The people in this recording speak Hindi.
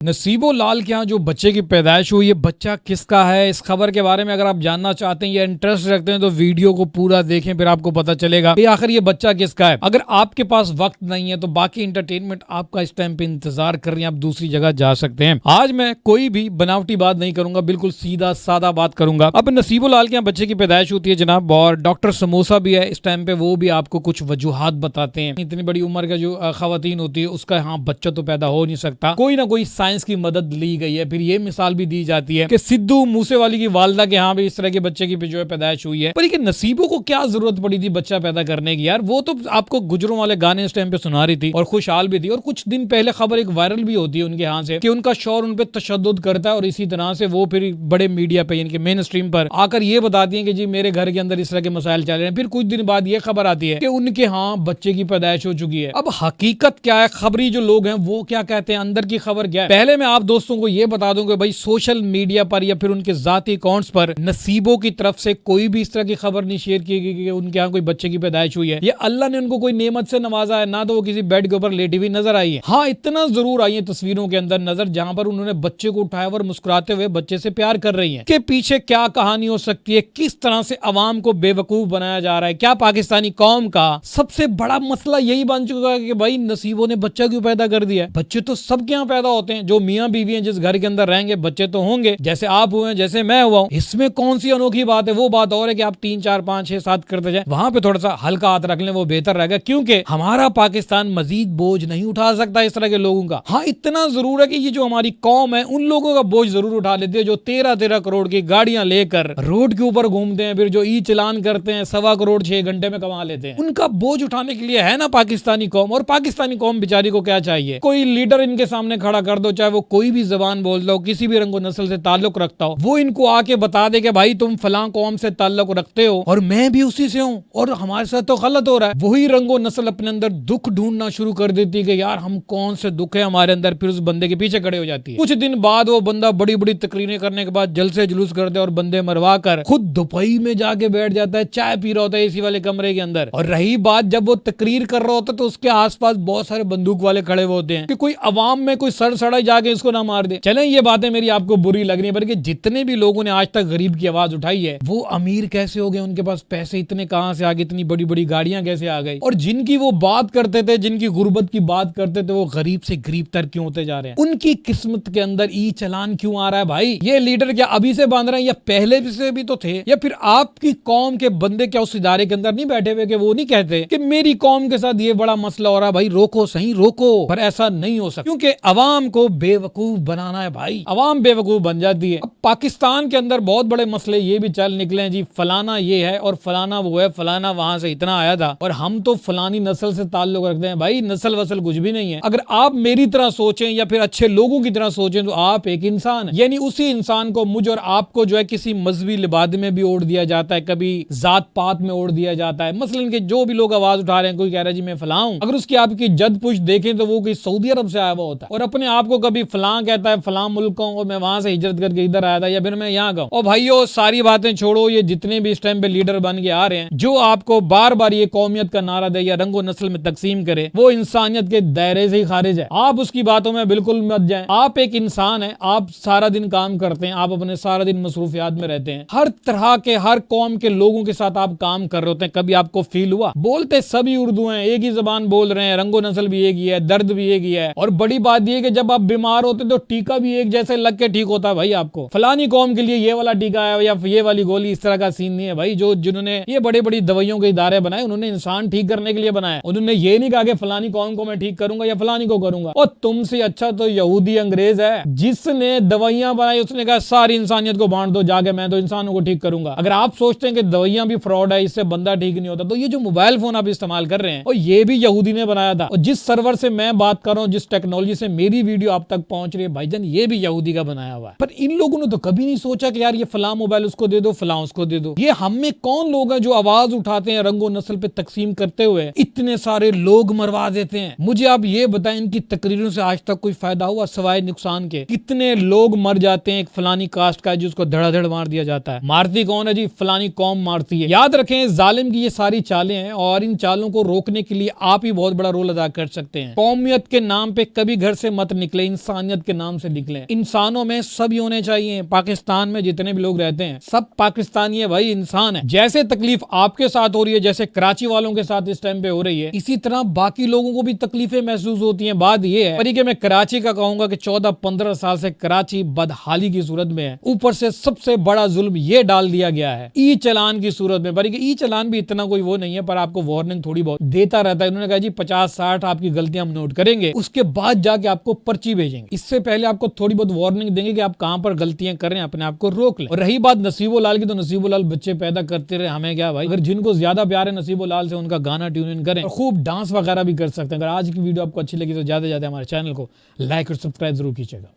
नसीबो लाल के यहाँ जो बच्चे की पैदाइश हुई है, बच्चा किसका है, इस खबर के बारे में अगर आप जानना चाहते हैं या इंटरेस्ट रखते हैं तो वीडियो को पूरा देखें, फिर आपको पता चलेगा कि आखिर ये बच्चा किसका है। अगर आपके पास वक्त नहीं है तो बाकी इंटरटेनमेंट आपका इस टाइम पे इंतजार कर रही है, आप दूसरी जगह जा सकते हैं। आज मैं कोई भी बनावटी बात नहीं करूंगा, बिल्कुल सीधा सादा बात करूंगा। अब नसीबो लाल के यहाँ बच्चे की पैदाइश होती है जनाब, और डॉक्टर समोसा भी है इस टाइम पे, वो भी आपको कुछ वजूहात बताते हैं। इतनी बड़ी उम्र का जो खवातीन होती है उसका यहाँ बच्चा तो पैदा हो नहीं सकता, कोई ना कोई साइंस की मदद ली गई है। फिर ये मिसाल भी दी जाती है कि सिद्धू मूसेवाली की वालदा के यहाँ भी इस तरह के बच्चे की जो है पैदाइश हुई है। पर ये नसीबों को क्या जरूरत पड़ी थी बच्चा पैदा करने की यार? वो तो आपको गुजरों वाले गाने इस टाइम पे सुना रही थी और खुशहाल भी थी। और कुछ दिन पहले खबर एक वायरल भी होती है उनके यहाँ से कि उनका शौहर उन पे तशद्दुद करता है, और इसी तरह से वो फिर बड़े मीडिया पे यानी कि मेन स्ट्रीम पर आकर ये बताती है कि जी मेरे घर के अंदर इस तरह के मसाइल चल रहे हैं। फिर कुछ दिन बाद ये खबर आती है कि उनके यहाँ बच्चे की पैदाइश हो चुकी है। अब हकीकत क्या है, खबरी जो लोग हैं वो क्या कहते हैं, अंदर की खबर क्या है? पहले मैं आप दोस्तों को ये बता दूं कि भाई सोशल मीडिया पर या फिर उनके जाती अकाउंट्स पर नसीबों की तरफ से कोई भी इस तरह की खबर नहीं शेयर की गई कि उनके यहाँ कोई बच्चे की पैदाइश हुई है, ये अल्लाह ने उनको कोई नेमत से नवाजा है, ना तो वो किसी बेड के ऊपर लेटी हुई नजर आई है। हाँ, इतना जरूर आई है तस्वीरों के अंदर नजर जहां पर उन्होंने बच्चे को उठाया और मुस्कुराते हुए बच्चे से प्यार कर रही है। के पीछे क्या कहानी हो सकती है, किस तरह से अवाम को बेवकूफ बनाया जा रहा है, क्या पाकिस्तानी कौम का सबसे बड़ा मसला यही बन चुका है कि भाई नसीबों ने बच्चा क्यों पैदा कर दिया है? बच्चे तो सबके यहाँ पैदा होते हैं, जो मियाँ बीवी हैं जिस घर के अंदर रहेंगे बच्चे तो होंगे, जैसे आप हुए जैसे मैं हुआ हूं। इसमें कौन सी अनोखी बात है? वो बात और है कि आप 3 4 5 6 7 करते जाए, वहां पे थोड़ा सा हल्का हाथ रख लें, वो बेहतर रहेगा, क्योंकि हमारा पाकिस्तान मजीद बोझ नहीं उठा सकता इस तरह के लोगों का। हाँ, इतना जरूर है कि ये जो हमारी कौम है उन लोगों का बोझ जरूर उठा लेती है जो 13-13 करोड़ की गाड़ियां लेकर रोड के ऊपर घूमते हैं, फिर जो ई चलान करते हैं 1.25 करोड़ 6 घंटे में कमा लेते हैं। उनका बोझ उठाने के लिए है ना पाकिस्तानी कौम। और पाकिस्तानी कौम बेचारी को क्या चाहिए? कोई लीडर इनके सामने खड़ा कर दो, चाहे वो कोई भी जबान बोल दो, किसी भी रंगो नस्ल से ताल्लुक रखता हो, वो इनको आके बता दे कि भाई तुम फलां कौम से ताल्लुक रखते हो और मैं भी उसी से हूँ और हमारे साथ तो गलत हो रहा है। वही रंगो नस्ल अपने अंदर दुख ढूंढना शुरू कर देती है कि यार हम कौन से दुख है हमारे अंदर, फिर उस बंदे के पीछे खड़े हो जाती है। कुछ दिन बाद वो बंदा बड़ी बड़ी तकरीरें करने के बाद जलसे जुलूस करते और बंदे मरवा कर खुद दुबई में जाके बैठ जाता है, चाय पी रहा होता है एसी वाले कमरे के अंदर। और रही बात जब वो तकरीर कर रहा होता है तो उसके आसपास बहुत सारे बंदूक वाले खड़े होते हैं कि कोई अवाम में कोई सड़ सड़ा जाके इसको ना मार दे। चलें, ये बातें मेरी आपको बुरी लग रही है, बल्कि जितने भी लोगों ने आज तक गरीब की आवाज उठाई है वो अमीर कैसे हो गए, उनके पास पैसे इतने कहां से आ गए, इतनी बड़ी बड़ी गाड़ियां कैसे आ गई, और जिनकी वो बात करते थे, जिनकी गुर्बत की बात करते थे, वो गरीब से गरीब तर क्यों होते जा रहे हैं? उनकी किस्मत के अंदर ई चलान क्यों आ रहा है? भाई ये लीडर क्या अभी से बांध रहे हैं या पहले से भी तो थे? या फिर आपकी कौम के बंदे क्या उस इदारे के अंदर नहीं बैठे हुए कि वो नहीं कहते कि मेरी कौम के साथ ये बड़ा मसला हो रहा है, भाई रोको सही रोको। पर ऐसा नहीं हो सकता, क्योंकि अवाम को बेवकूफ बनाना है भाई, अवाम बेवकूफ बन जाती है। अब पाकिस्तान के अंदर बहुत बड़े मसले ये भी चल निकले हैं जी, फलाना ये है और फलाना वो है, फलाना वहां से इतना आया था और हम तो फलानी नस्ल से ताल्लुक रखते हैं। भाई नस्ल वसल कुछ भी नहीं है। अगर आप मेरी तरह सोचें या फिर अच्छे लोगों की तरह सोचें तो आप एक इंसान है, यानी उसी इंसान को मुझ और आपको जो है किसी मजहबी लिबाद में भी ओढ़ दिया जाता है, कभी जात पात में ओढ़ दिया जाता है। मसलन के जो भी लोग आवाज उठा रहे हैं, कोई कह रहा है जी मैं फलां हूं, अगर उसकी आपकी जद पुश देखें तो वो कोई सऊदी अरब से आया हुआ होता है और अपने आप को कभी फलां कहता है, फलां मुल्क का हूं और मैं वहां से हिजरत करके इधर आया था या फिर मैं यहाँ का हूं। और भाइयों सारी बातें छोड़ो, ये जितने भी इस टाइम पे लीडर बन के आ रहे हैं जो आपको बार बार ये कौमियत का नारा दे या रंगो नस्ल में तकसीम करे, वो इंसानियत के दायरे से ही खारिज है। आप उसकी बातों में बिल्कुल मत जाएं। आप एक इंसान है, आप सारा दिन काम करते हैं, आप अपने सारा दिन मसरूफियात में रहते हैं, हर तरह के हर कौम के लोगों के साथ आप काम कर रहे होते हैं। कभी आपको फील हुआ बोलते सभी उर्दू हैं, एक ही जबान बोल रहे हैं, रंगो नस्ल भी एक ही है, दर्द भी एक ही है, और बड़ी बात यह कि जब आप बीमार होते तो टीका भी एक जैसे लग के ठीक होता है। भाई आपको फलानी कौम के लिए ये वाला टीका है या ये वाली गोली, इस तरह का सीन नहीं है भाई। जो जिन्होंने ये बड़ी बड़ी दवाइयों के इदारे बनाए उन्होंने इंसान ठीक करने के लिए बनाया, उन्होंने ये नहीं कहा कि फलानी कौम को मैं ठीक करूंगा या फलानी को करूंगा। और तुमसे अच्छा तो यहूदी अंग्रेज है जिसने दवाइयां बनाई, उसने कहा सारी इंसानियत को बांट दो जाके, मैं तो इंसानों को ठीक करूंगा। अगर आप सोचते हैं कि दवाइयां भी फ्रॉड है, इससे बंदा ठीक नहीं होता, तो ये जो मोबाइल फोन आप इस्तेमाल कर रहे हैं और ये भी यहूदी ने बनाया था, और जिस सर्वर से मैं बात कर रहा हूं, जिस टेक्नोलॉजी से मेरी वीडियो आप तक पहुंच रही है भाईजान, ये भी यहूदी का बनाया हुआ है। पर इन लोगों ने तो कभी नहीं सोचा कि यार ये फलां मोबाइल उसको दे दो, फलां उसको दे दो। ये हम में कौन लोग हैं जो आवाज उठाते हैं रंगो नस्ल पे तकसीम करते हुए इतने सारे लोग मरवा देते हैं? मुझे आप ये बताएं, इनकी तकरीरों से आज तक कोई फायदा हुआ सिवाय नुकसान के? कितने लोग मर जाते हैं एक फलानी कास्ट का जिसको धड़ाधड़ मार दिया जाता है। मारती कौन है जी? फलानी कौम मारती है। याद रखें जालिम की ये सारी चालें हैं और इन चालों को रोकने के लिए आप ही बहुत बड़ा रोल अदा कर सकते हैं। कौमियत के नाम पे कभी घर से मत निकले, इंसानियत के नाम से निकले। इंसानों में सब ही होने चाहिए। पाकिस्तान में जितने भी लोग रहते हैं सब पाकिस्तानी है भाई, इंसान है। जैसे तकलीफ आपके साथ हो रही है, जैसे कराची वालों के साथ इस टाइम पे हो रही है, इसी तरह बाकी लोगों को भी तकलीफें महसूस होती हैं। बात यह है कि मैं कराची का कहूंगा कि 14-15 साल से कराची बदहाली की सूरत में है। ऊपर से सबसे बड़ा जुल्म ये डाल दिया गया है ई चलान की सूरत में। पर ई चलान भी इतना कोई वो नहीं है, पर आपको वार्निंग थोड़ी बहुत देता रहता है। उन्होंने कहा जी 50-60 आपकी गलतियां हम नोट करेंगे, उसके बाद जाके आपको पर्ची भेजेंगे। इससे पहले आपको थोड़ी बहुत वार्निंग देंगे कि आप कहां पर गलतियां कर रहे हैं, अपने आप को रोक लें। और रही बात नसीबो लाल की, तो नसीबो लाल बच्चे पैदा करते रहे, हमें क्या भाई। अगर जिनको ज्यादा प्यार है नसीबो लाल से, उनका गाना ट्यून इन करें और खूब डांस वगैरह भी कर सकते हैं। अगर आज की वीडियो आपको अच्छी लगी तो ज्यादा से ज्यादा हमारे चैनल को लाइक और सब्सक्राइब जरूर कीजिएगा।